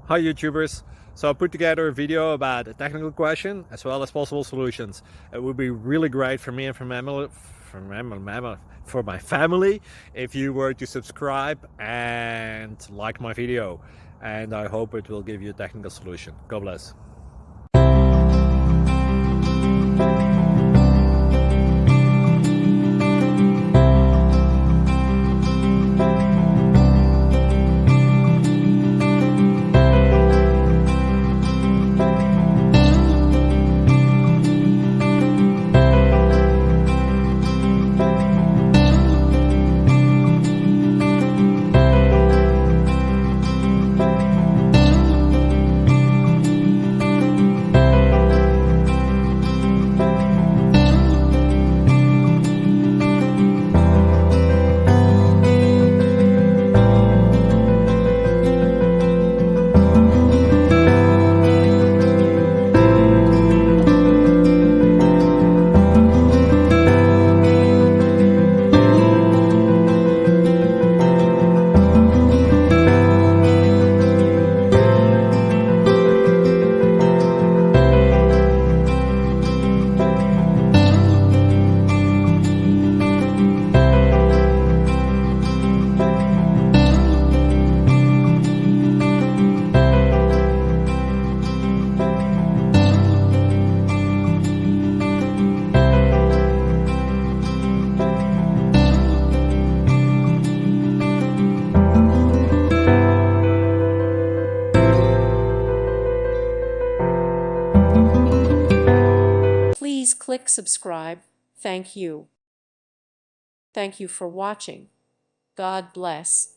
Hi YouTubers! So I put together a video about a technical question as well as possible solutions. It would be really great for me and for my family if you were to subscribe and like my video, and I hope it will give you a technical solution. God bless. Please click subscribe. Thank you. Thank you for watching. God bless.